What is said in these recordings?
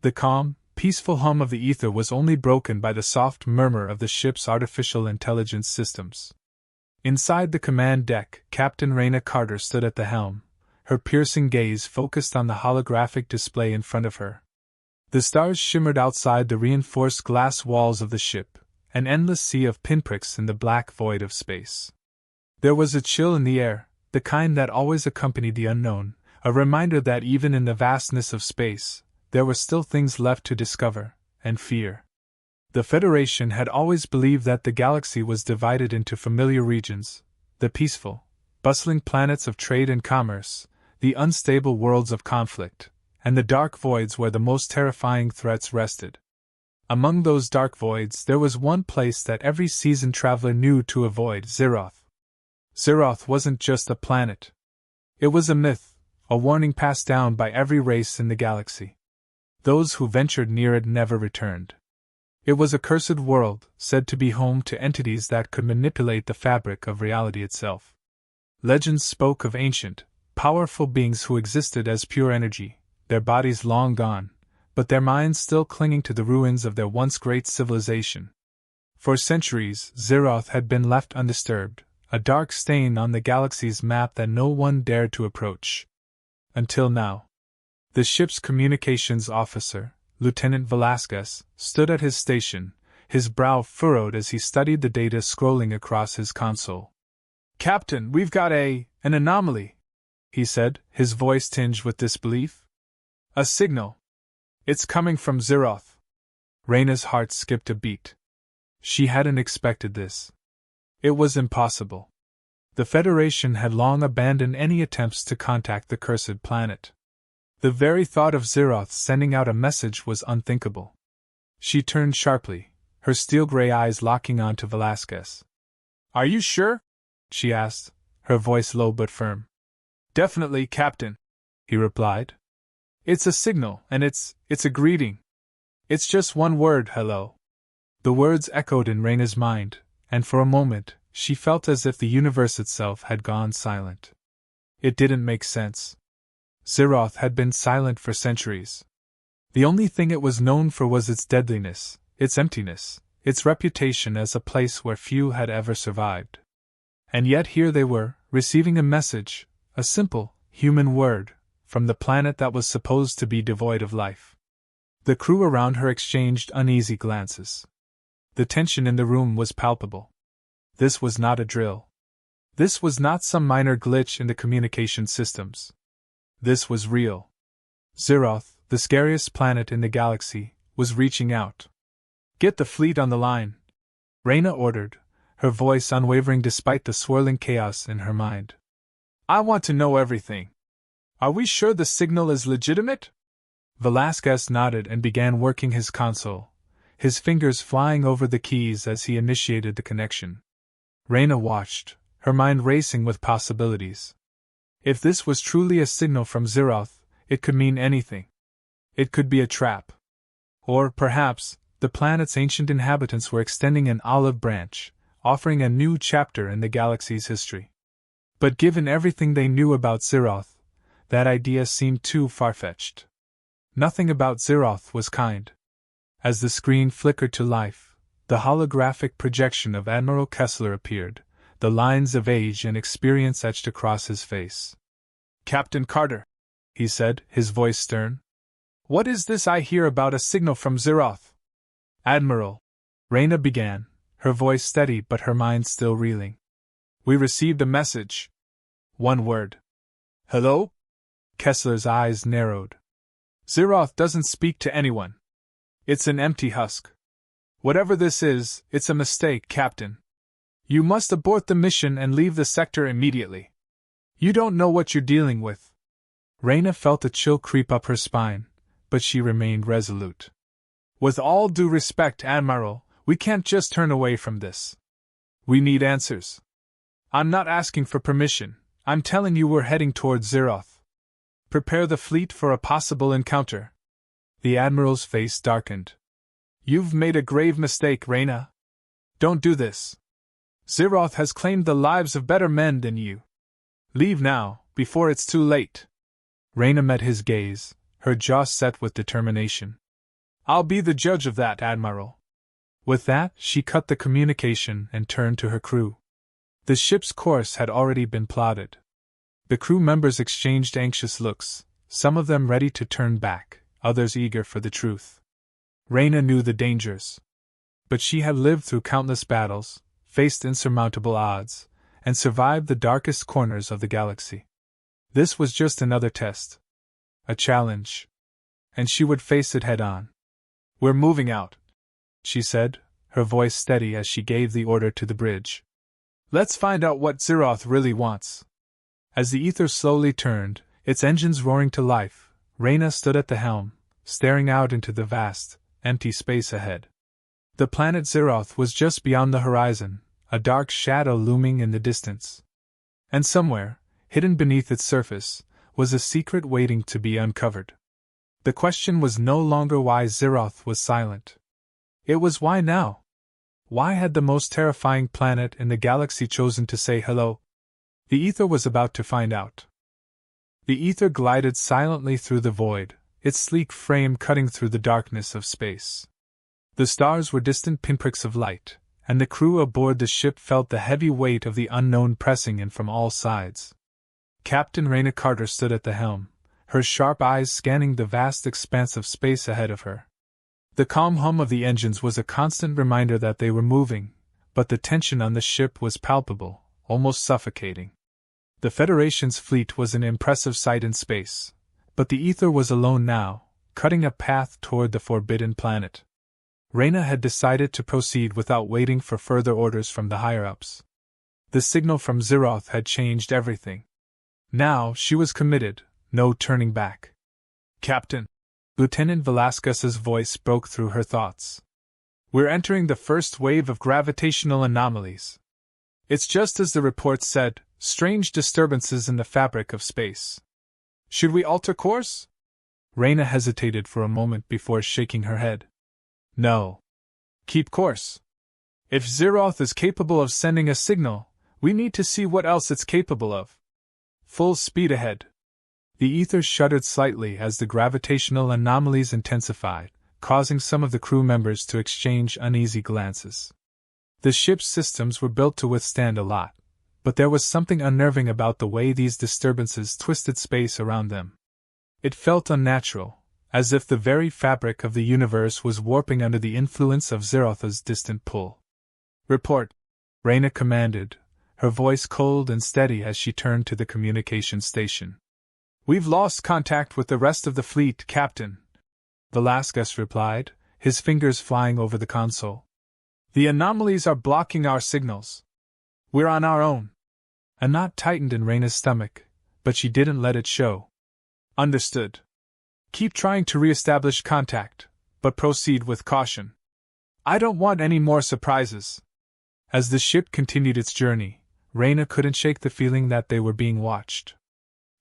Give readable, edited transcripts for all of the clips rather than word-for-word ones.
The calm, peaceful hum of the ether was only broken by the soft murmur of the ship's artificial intelligence systems. Inside the command deck, Captain Reyna Carter stood at the helm, her piercing gaze focused on the holographic display in front of her. The stars shimmered outside the reinforced glass walls of the ship, an endless sea of pinpricks in the black void of space. There was a chill in the air, the kind that always accompanied the unknown, a reminder that even in the vastness of space, there were still things left to discover and fear. The Federation had always believed that the galaxy was divided into familiar regions, the peaceful, bustling planets of trade and commerce, the unstable worlds of conflict, and the dark voids where the most terrifying threats rested. Among those dark voids there was one place that every seasoned traveler knew to avoid: Xeroth. Xeroth wasn't just a planet. It was a myth, a warning passed down by every race in the galaxy. Those who ventured near it never returned. It was a cursed world, said to be home to entities that could manipulate the fabric of reality itself. Legends spoke of ancient, powerful beings who existed as pure energy, their bodies long gone, but their minds still clinging to the ruins of their once great civilization. For centuries, Xeroth had been left undisturbed, a dark stain on the galaxy's map that no one dared to approach. Until now. The ship's communications officer, Lieutenant Velasquez, stood at his station, his brow furrowed as he studied the data scrolling across his console. "Captain, we've got an anomaly," he said, his voice tinged with disbelief. "A signal. It's coming from Xeroth." Reyna's heart skipped a beat. She hadn't expected this. It was impossible. The Federation had long abandoned any attempts to contact the cursed planet. The very thought of Xeroth sending out a message was unthinkable. She turned sharply, her steel-gray eyes locking onto Velasquez. "Are you sure?" she asked, her voice low but firm. "Definitely, Captain," he replied. "It's a signal, and it's a greeting. It's just one word: hello." The words echoed in Reyna's mind, and for a moment, she felt as if the universe itself had gone silent. It didn't make sense. Xeroth had been silent for centuries. The only thing it was known for was its deadliness, its emptiness, its reputation as a place where few had ever survived. And yet here they were, receiving a message, a simple, human word, from the planet that was supposed to be devoid of life. The crew around her exchanged uneasy glances. The tension in the room was palpable. This was not a drill. This was not some minor glitch in the communication systems. This was real. Xeroth, the scariest planet in the galaxy, was reaching out. "Get the fleet on the line," Reyna ordered, her voice unwavering despite the swirling chaos in her mind. "I want to know everything. Are we sure the signal is legitimate?" Velasquez nodded and began working his console, his fingers flying over the keys as he initiated the connection. Reyna watched, her mind racing with possibilities. If this was truly a signal from Xeroth, it could mean anything. It could be a trap. Or, perhaps, the planet's ancient inhabitants were extending an olive branch, offering a new chapter in the galaxy's history. But given everything they knew about Xeroth, that idea seemed too far-fetched. Nothing about Xeroth was kind. As the screen flickered to life, the holographic projection of Admiral Kessler appeared, the lines of age and experience etched across his face. "Captain Carter," he said, his voice stern. "What is this I hear about a signal from Xeroth?" "Admiral," Reyna began, her voice steady but her mind still reeling. "We received a message. One word." "Hello?" Kessler's eyes narrowed. "Xeroth doesn't speak to anyone. It's an empty husk. Whatever this is, it's a mistake, Captain. You must abort the mission and leave the sector immediately. You don't know what you're dealing with." Reyna felt a chill creep up her spine, but she remained resolute. "With all due respect, Admiral, we can't just turn away from this. We need answers. I'm not asking for permission, I'm telling you we're heading towards Xeroth. Prepare the fleet for a possible encounter." The Admiral's face darkened. "You've made a grave mistake, Reyna. Don't do this. Xeroth has claimed the lives of better men than you. Leave now, before it's too late." Reyna met his gaze, her jaw set with determination. I'll be the judge of that, Admiral. With that, she cut the communication and turned to her crew. The ship's course had already been plotted. The crew members exchanged anxious looks, some of them ready to turn back, others eager for the truth. Reyna knew the dangers. But she had lived through countless battles, faced insurmountable odds, and survived the darkest corners of the galaxy. This was just another test. A challenge. And she would face it head on. "We're moving out," she said, her voice steady as she gave the order to the bridge. "Let's find out what Xeroth really wants." As the ether slowly turned, its engines roaring to life, Reyna stood at the helm, staring out into the vast, empty space ahead. The planet Xeroth was just beyond the horizon, a dark shadow looming in the distance. And somewhere, hidden beneath its surface, was a secret waiting to be uncovered. The question was no longer why Xeroth was silent. It was why now? Why had the most terrifying planet in the galaxy chosen to say hello? The ether was about to find out. The ether glided silently through the void, its sleek frame cutting through the darkness of space. The stars were distant pinpricks of light, and the crew aboard the ship felt the heavy weight of the unknown pressing in from all sides. Captain Reyna Carter stood at the helm, her sharp eyes scanning the vast expanse of space ahead of her. The calm hum of the engines was a constant reminder that they were moving, but the tension on the ship was palpable, almost suffocating. The Federation's fleet was an impressive sight in space, but the ether was alone now, cutting a path toward the forbidden planet. Reyna had decided to proceed without waiting for further orders from the higher-ups. The signal from Xeroth had changed everything. Now she was committed, no turning back. "Captain," Lieutenant Velasquez's voice broke through her thoughts. "We're entering the first wave of gravitational anomalies. It's just as the report said, strange disturbances in the fabric of space. Should we alter course?" Reyna hesitated for a moment before shaking her head. "No. Keep course. If Xeroth is capable of sending a signal, we need to see what else it's capable of. Full speed ahead." The ether shuddered slightly as the gravitational anomalies intensified, causing some of the crew members to exchange uneasy glances. The ship's systems were built to withstand a lot, but there was something unnerving about the way these disturbances twisted space around them. It felt unnatural, as if the very fabric of the universe was warping under the influence of Xeroth's distant pull. "Report," Reyna commanded, her voice cold and steady as she turned to the communication station. "We've lost contact with the rest of the fleet, Captain," Velasquez replied, his fingers flying over the console. "The anomalies are blocking our signals. We're on our own." A knot tightened in Reyna's stomach, but she didn't let it show. "Understood. Keep trying to re-establish contact, but proceed with caution. I don't want any more surprises." As the ship continued its journey, Reyna couldn't shake the feeling that they were being watched.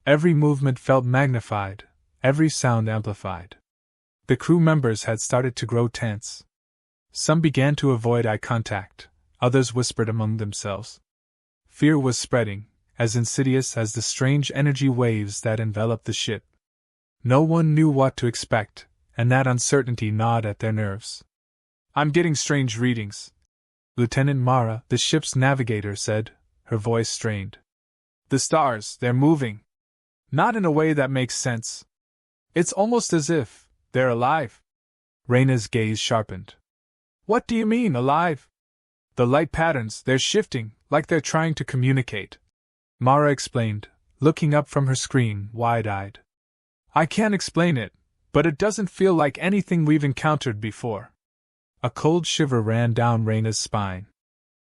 Every movement felt magnified, every sound amplified. The crew members had started to grow tense. Some began to avoid eye contact, others whispered among themselves. Fear was spreading, as insidious as the strange energy waves that enveloped the ship. No one knew what to expect, and that uncertainty gnawed at their nerves. "I'm getting strange readings," Lieutenant Mara, the ship's navigator, said, her voice strained. "The stars, they're moving. Not in a way that makes sense. It's almost as if they're alive." Reyna's gaze sharpened. "What do you mean, alive?" "The light patterns, they're shifting, like they're trying to communicate," Mara explained, looking up from her screen, wide-eyed. "I can't explain it, but it doesn't feel like anything we've encountered before." A cold shiver ran down Reyna's spine.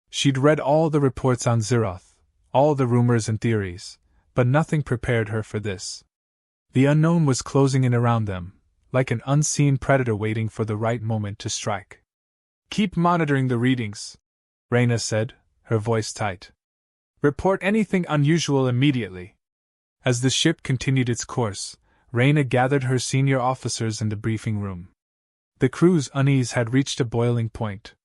She'd read all the reports on Xeroth, all the rumors and theories, but nothing prepared her for this. The unknown was closing in around them, like an unseen predator waiting for the right moment to strike. "Keep monitoring the readings," Reyna said, her voice tight. "Report anything unusual immediately." As the ship continued its course, Reyna gathered her senior officers in the briefing room. The crew's unease had reached a boiling point.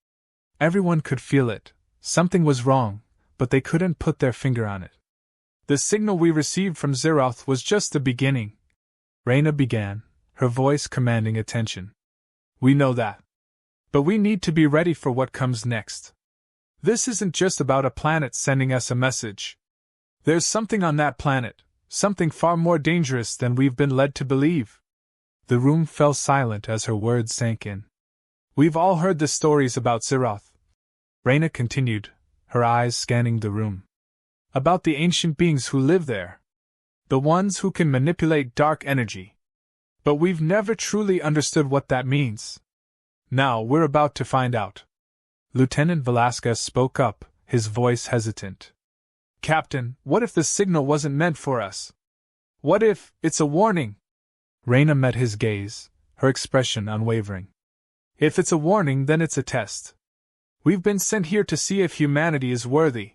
Everyone could feel it. Something was wrong, but they couldn't put their finger on it. "The signal we received from Xeroth was just the beginning," Reyna began, her voice commanding attention. We know that. But we need to be ready for what comes next. This isn't just about a planet sending us a message. There's something on that planet, something far more dangerous than we've been led to believe. The room fell silent as her words sank in. We've all heard the stories about Xeroth, Reyna continued, her eyes scanning the room. About the ancient beings who live there. The ones who can manipulate dark energy. But we've never truly understood what that means. Now we're about to find out. Lieutenant Velasquez spoke up, his voice hesitant. Captain, what if the signal wasn't meant for us? What if it's a warning? Reyna met his gaze, her expression unwavering. If it's a warning, then it's a test. We've been sent here to see if humanity is worthy.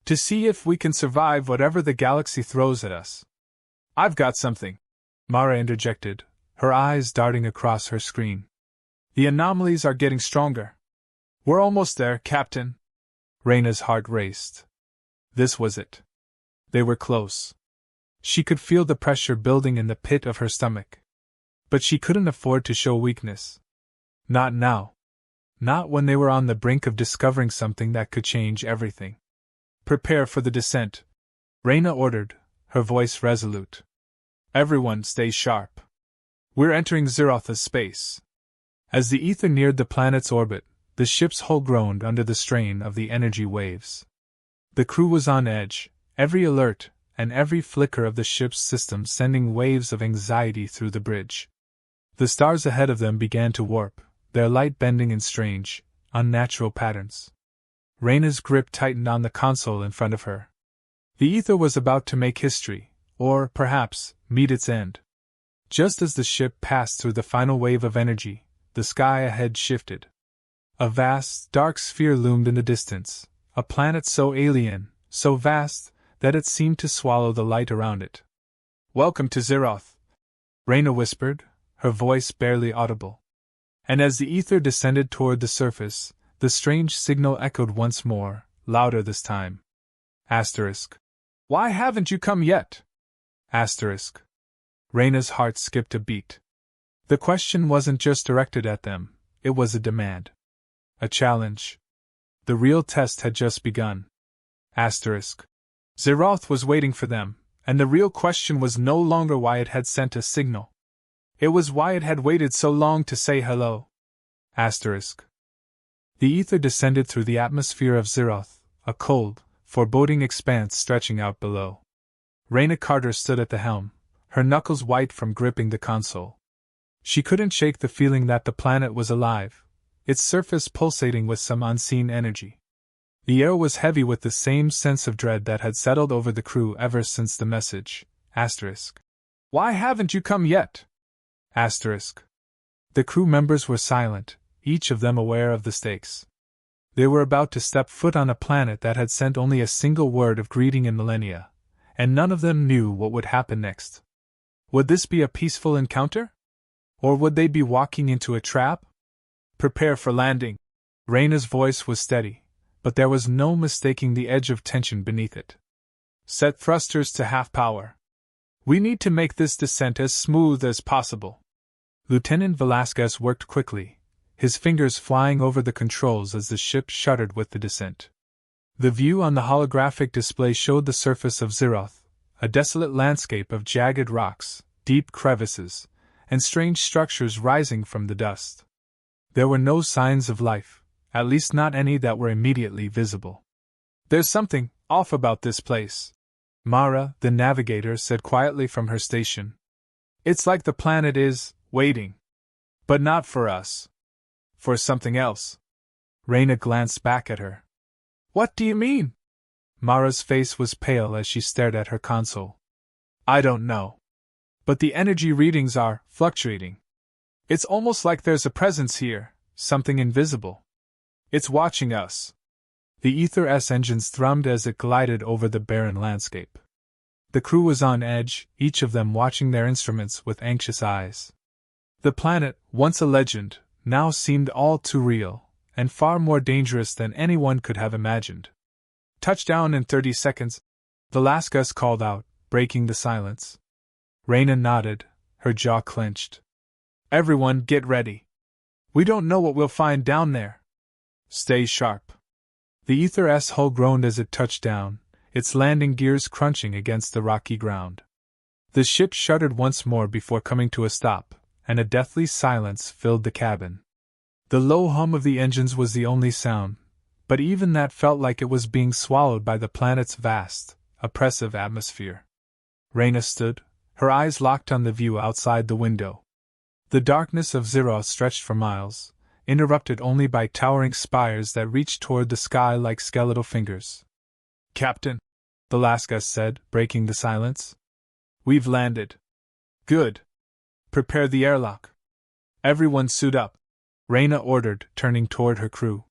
To see if we can survive whatever the galaxy throws at us. I've got something, Mara interjected, her eyes darting across her screen. The anomalies are getting stronger. We're almost there, Captain. Reyna's heart raced. This was it. They were close. She could feel the pressure building in the pit of her stomach. But she couldn't afford to show weakness. Not now. Not when they were on the brink of discovering something that could change everything. Prepare for the descent, Reyna ordered, her voice resolute. Everyone stay sharp. We're entering Xeroth's space. As the ether neared the planet's orbit, the ship's hull groaned under the strain of the energy waves. The crew was on edge, every alert and every flicker of the ship's system sending waves of anxiety through the bridge. The stars ahead of them began to warp, their light bending in strange, unnatural patterns. Reyna's grip tightened on the console in front of her. The ether was about to make history, or, perhaps, meet its end. Just as the ship passed through the final wave of energy, the sky ahead shifted. A vast, dark sphere loomed in the distance, a planet so alien, so vast, that it seemed to swallow the light around it. Welcome to Xeroth, Reyna whispered, her voice barely audible. And as the ether descended toward the surface, the strange signal echoed once more, louder this time. Asterisk. Why haven't you come yet? Asterisk. Reyna's heart skipped a beat. The question wasn't just directed at them, it was a demand. A challenge. The real test had just begun. Asterisk. Xeroth was waiting for them, and the real question was no longer why it had sent a signal. It was why it had waited so long to say hello. Asterisk. The ether descended through the atmosphere of Xeroth, a cold, foreboding expanse stretching out below. Reyna Carter stood at the helm, her knuckles white from gripping the console. She couldn't shake the feeling that the planet was alive, its surface pulsating with some unseen energy. The air was heavy with the same sense of dread that had settled over the crew ever since the message. Asterisk. Why haven't you come yet? Asterisk. The crew members were silent, each of them aware of the stakes. They were about to step foot on a planet that had sent only a single word of greeting in millennia, and none of them knew what would happen next. Would this be a peaceful encounter? Or would they be walking into a trap? Prepare for landing. Reyna's voice was steady, but there was no mistaking the edge of tension beneath it. Set thrusters to half power. We need to make this descent as smooth as possible. Lieutenant Velasquez worked quickly, his fingers flying over the controls as the ship shuddered with the descent. The view on the holographic display showed the surface of Xeroth, a desolate landscape of jagged rocks, deep crevices, and strange structures rising from the dust. There were no signs of life, at least not any that were immediately visible. There's something off about this place, Mara, the navigator, said quietly from her station. It's like the planet is waiting. But not for us. For something else. Reyna glanced back at her. What do you mean? Mara's face was pale as she stared at her console. I don't know. But the energy readings are fluctuating. It's almost like there's a presence here, something invisible. It's watching us. The Ether-S engines thrummed as it glided over the barren landscape. The crew was on edge, each of them watching their instruments with anxious eyes. The planet, once a legend, now seemed all too real, and far more dangerous than anyone could have imagined. Touchdown in 30 seconds, Velasquez called out, breaking the silence. Reyna nodded, her jaw clenched. Everyone get ready. We don't know what we'll find down there. Stay sharp. The Ether-S hull groaned as it touched down, its landing gears crunching against the rocky ground. The ship shuddered once more before coming to a stop, and a deathly silence filled the cabin. The low hum of the engines was the only sound, but even that felt like it was being swallowed by the planet's vast, oppressive atmosphere. Reyna stood, her eyes locked on the view outside the window. The darkness of Xeroth stretched for miles, interrupted only by towering spires that reached toward the sky like skeletal fingers. "Captain," the Laskas said, breaking the silence. "We've landed." "Good. Prepare the airlock. Everyone suit up," Reyna ordered, turning toward her crew.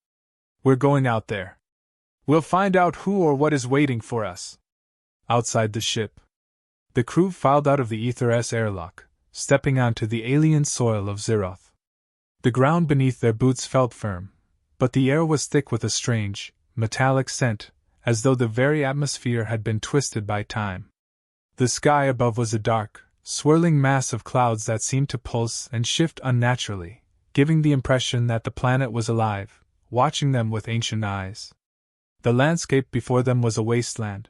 "We're going out there. We'll find out who or what is waiting for us." Outside the ship, the crew filed out of the Ether-S airlock, stepping onto the alien soil of Xeroth. The ground beneath their boots felt firm, but the air was thick with a strange, metallic scent, as though the very atmosphere had been twisted by time. The sky above was a dark, swirling mass of clouds that seemed to pulse and shift unnaturally, giving the impression that the planet was alive, watching them with ancient eyes. The landscape before them was a wasteland.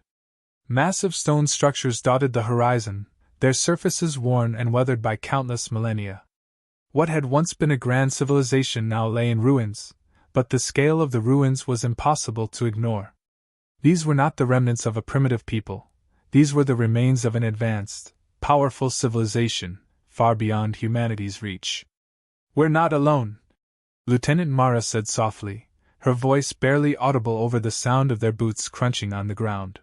Massive stone structures dotted the horizon, their surfaces worn and weathered by countless millennia. What had once been a grand civilization now lay in ruins, but the scale of the ruins was impossible to ignore. These were not the remnants of a primitive people, these were the remains of an advanced, powerful civilization, far beyond humanity's reach. "We're not alone," Lieutenant Mara said softly, her voice barely audible over the sound of their boots crunching on the ground.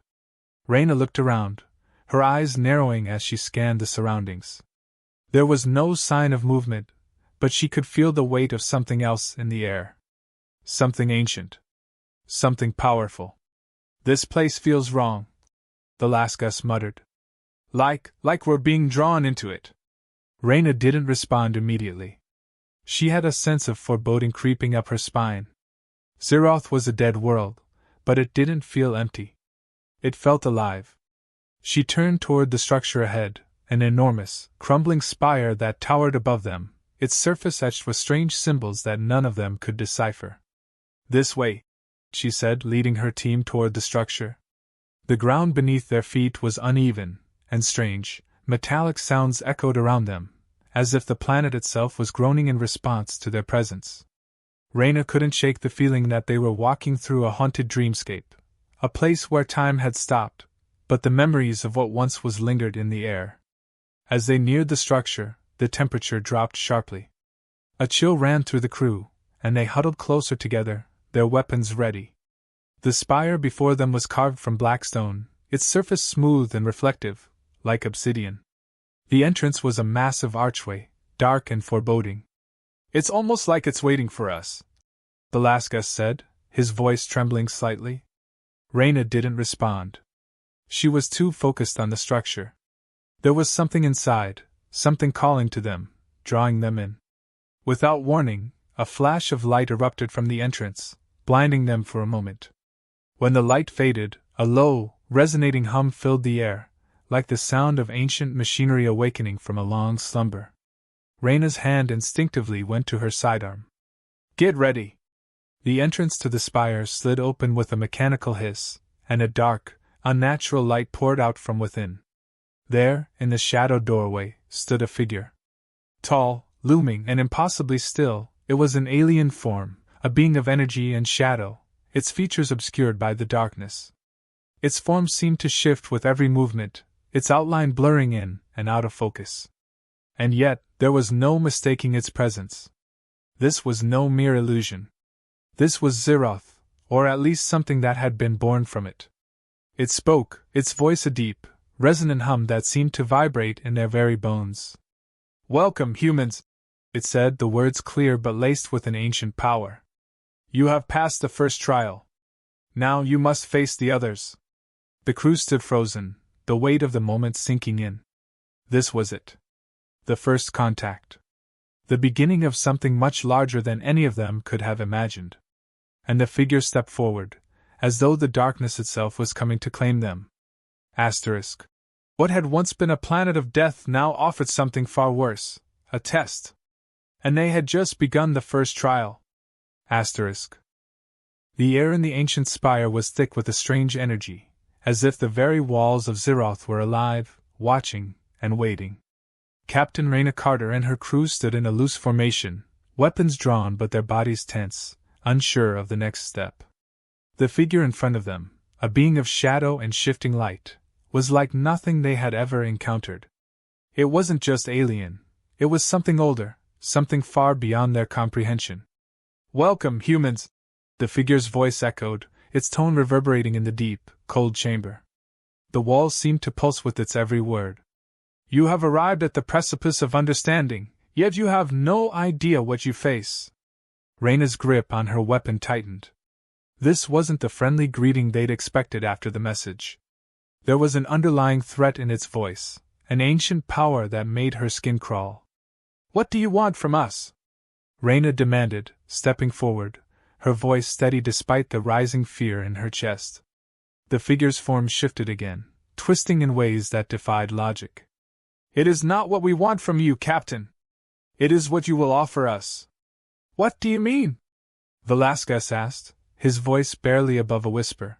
Reyna looked around, her eyes narrowing as she scanned the surroundings. There was no sign of movement, but she could feel the weight of something else in the air. Something ancient. Something powerful. "This place feels wrong," the Laskas muttered. Like we're being drawn into it." Reyna didn't respond immediately. She had a sense of foreboding creeping up her spine. Xeroth was a dead world, but it didn't feel empty. It felt alive. She turned toward the structure ahead, an enormous, crumbling spire that towered above them, its surface etched with strange symbols that none of them could decipher. "This way," she said, leading her team toward the structure. The ground beneath their feet was uneven, and strange, metallic sounds echoed around them, as if the planet itself was groaning in response to their presence. Reyna couldn't shake the feeling that they were walking through a haunted dreamscape, a place where time had stopped, but the memories of what once was lingered in the air. As they neared the structure, the temperature dropped sharply. A chill ran through the crew, and they huddled closer together, their weapons ready. The spire before them was carved from black stone, its surface smooth and reflective, like obsidian. The entrance was a massive archway, dark and foreboding. "It's almost like it's waiting for us," the Laskas said, his voice trembling slightly. Reyna didn't respond. She was too focused on the structure. There was something inside, something calling to them, drawing them in. Without warning, a flash of light erupted from the entrance, blinding them for a moment. When the light faded, a low, resonating hum filled the air, like the sound of ancient machinery awakening from a long slumber. Reyna's hand instinctively went to her sidearm. "Get ready!" The entrance to the spire slid open with a mechanical hiss, and a dark, unnatural light poured out from within. There, in the shadowed doorway, stood a figure. Tall, looming, and impossibly still, it was an alien form, a being of energy and shadow, its features obscured by the darkness. Its form seemed to shift with every movement, its outline blurring in and out of focus. And yet, there was no mistaking its presence. This was no mere illusion. This was Xeroth, or at least something that had been born from it. It spoke, its voice a deep, resonant hum that seemed to vibrate in their very bones. "Welcome, humans," it said, the words clear but laced with an ancient power. "You have passed the first trial. Now you must face the others." The crew stood frozen, the weight of the moment sinking in. This was it. The first contact. The beginning of something much larger than any of them could have imagined. And the figure stepped forward, as though the darkness itself was coming to claim them. Asterisk. What had once been a planet of death now offered something far worse, a test. And they had just begun the first trial. Asterisk. The air in the ancient spire was thick with a strange energy, as if the very walls of Xeroth were alive, watching, and waiting. Captain Reyna Carter and her crew stood in a loose formation, weapons drawn but their bodies tense, unsure of the next step. The figure in front of them, a being of shadow and shifting light, was like nothing they had ever encountered. It wasn't just alien, it was something older, something far beyond their comprehension. "Welcome, humans!" the figure's voice echoed, its tone reverberating in the deep, cold chamber. The walls seemed to pulse with its every word. "You have arrived at the precipice of understanding, yet you have no idea what you face." Reyna's grip on her weapon tightened. This wasn't the friendly greeting they'd expected after the message. There was an underlying threat in its voice, an ancient power that made her skin crawl. "What do you want from us?" Reyna demanded, stepping forward, her voice steady despite the rising fear in her chest. The figure's form shifted again, twisting in ways that defied logic. "It is not what we want from you, Captain. It is what you will offer us." "What do you mean?" Velasquez asked, his voice barely above a whisper.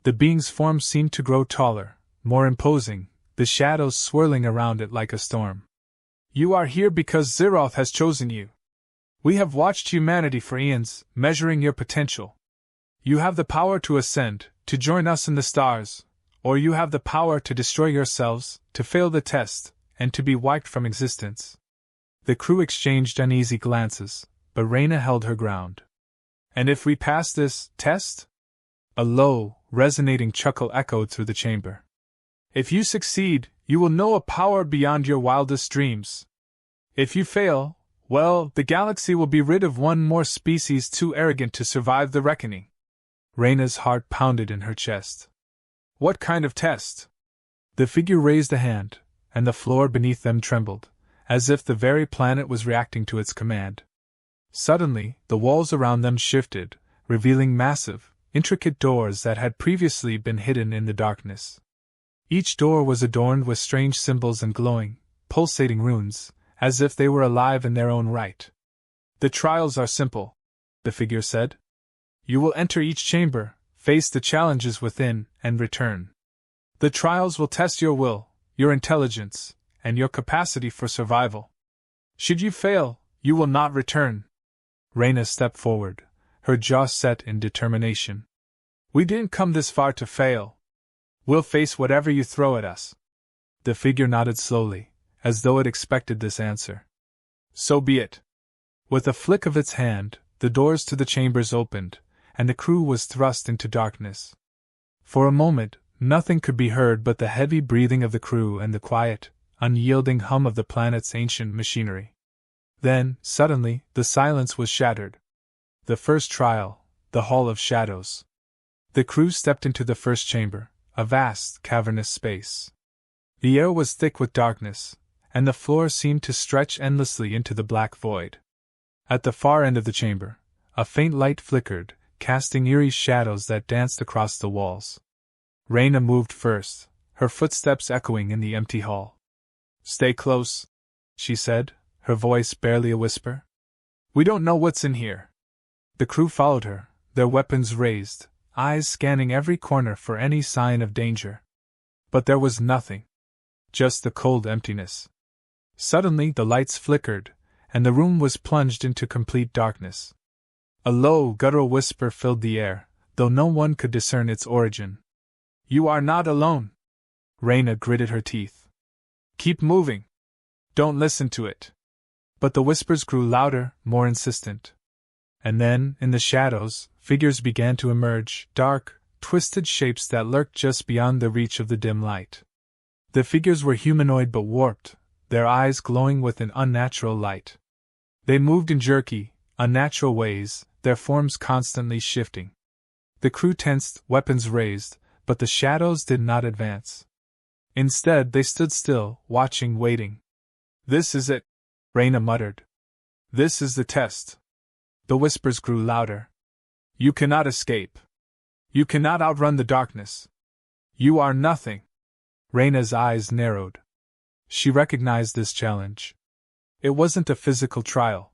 The being's form seemed to grow taller, more imposing, the shadows swirling around it like a storm. "You are here because Xeroth has chosen you. We have watched humanity for eons, measuring your potential. You have the power to ascend, to join us in the stars, or you have the power to destroy yourselves, to fail the test, and to be wiped from existence." The crew exchanged uneasy glances, but Reyna held her ground. "And if we pass this test?" A low, resonating chuckle echoed through the chamber. "If you succeed, you will know a power beyond your wildest dreams. If you fail, well, the galaxy will be rid of one more species too arrogant to survive the reckoning." Reyna's heart pounded in her chest. "What kind of test?" The figure raised a hand, and the floor beneath them trembled, as if the very planet was reacting to its command. Suddenly, the walls around them shifted, revealing massive, intricate doors that had previously been hidden in the darkness. Each door was adorned with strange symbols and glowing, pulsating runes, as if they were alive in their own right. "The trials are simple," the figure said. "You will enter each chamber, face the challenges within, and return. The trials will test your will, your intelligence, and your capacity for survival. Should you fail, you will not return." Reyna stepped forward, her jaw set in determination. "We didn't come this far to fail. We'll face whatever you throw at us." The figure nodded slowly, as though it expected this answer. "So be it." With a flick of its hand, the doors to the chambers opened, and the crew was thrust into darkness. For a moment, nothing could be heard but the heavy breathing of the crew and the quiet, unyielding hum of the planet's ancient machinery. Then, suddenly, the silence was shattered. The first trial, the Hall of Shadows. The crew stepped into the first chamber, a vast, cavernous space. The air was thick with darkness, and the floor seemed to stretch endlessly into the black void. At the far end of the chamber, a faint light flickered, casting eerie shadows that danced across the walls. Reyna moved first, her footsteps echoing in the empty hall. "Stay close," she said, her voice barely a whisper. "We don't know what's in here." The crew followed her, their weapons raised, eyes scanning every corner for any sign of danger. But there was nothing. Just the cold emptiness. Suddenly the lights flickered, and the room was plunged into complete darkness. A low, guttural whisper filled the air, though no one could discern its origin. "You are not alone." Reyna gritted her teeth. "Keep moving. Don't listen to it." But the whispers grew louder, more insistent. And then, in the shadows, figures began to emerge, dark, twisted shapes that lurked just beyond the reach of the dim light. The figures were humanoid but warped, their eyes glowing with an unnatural light. They moved in jerky, unnatural ways, their forms constantly shifting. The crew tensed, weapons raised, but the shadows did not advance. Instead, they stood still, watching, waiting. "This is it," Reyna muttered. "This is the test." The whispers grew louder. "You cannot escape. You cannot outrun the darkness. You are nothing." Reyna's eyes narrowed. She recognized this challenge. It wasn't a physical trial.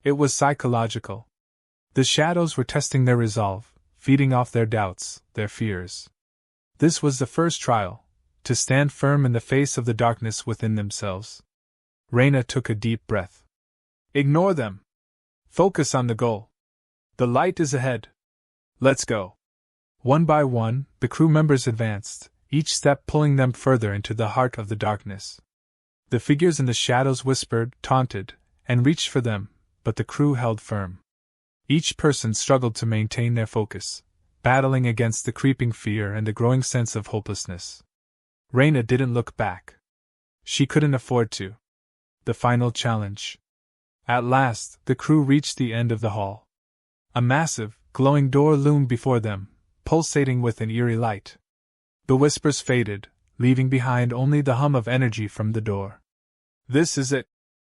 It was psychological. The shadows were testing their resolve, feeding off their doubts, their fears. This was the first trial, to stand firm in the face of the darkness within themselves. Reyna took a deep breath. Ignore them. Focus on the goal. The light is ahead. Let's go. One by one, the crew members advanced, each step pulling them further into the heart of the darkness. The figures in the shadows whispered, taunted, and reached for them, but the crew held firm. Each person struggled to maintain their focus, battling against the creeping fear and the growing sense of hopelessness. Reyna didn't look back. She couldn't afford to. The final challenge. At last, the crew reached the end of the hall. A massive, glowing door loomed before them, pulsating with an eerie light. The whispers faded, leaving behind only the hum of energy from the door. This is it,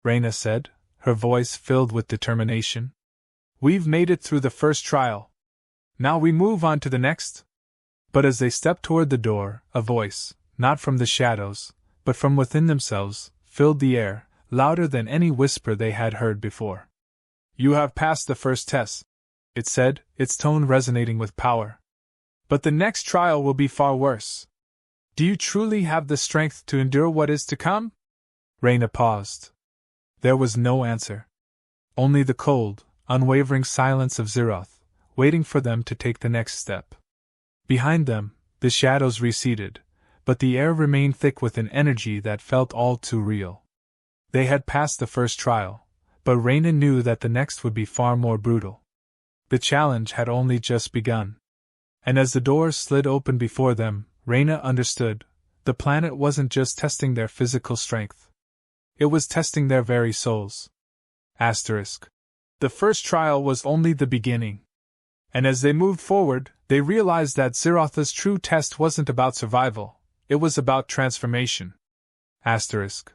Reyna said, her voice filled with determination. We've made it through the first trial. Now we move on to the next. But as they stepped toward the door, a voice, not from the shadows, but from within themselves, filled the air, louder than any whisper they had heard before. You have passed the first test, it said, its tone resonating with power. But the next trial will be far worse. Do you truly have the strength to endure what is to come? Reyna paused. There was no answer. Only the cold, unwavering silence of Xeroth, waiting for them to take the next step. Behind them, the shadows receded, but the air remained thick with an energy that felt all too real. They had passed the first trial, but Reyna knew that the next would be far more brutal. The challenge had only just begun. And as the doors slid open before them, Reyna understood, the planet wasn't just testing their physical strength. It was testing their very souls. Asterisk. The first trial was only the beginning. And as they moved forward, they realized that Xeroth's true test wasn't about survival, it was about transformation. Asterisk.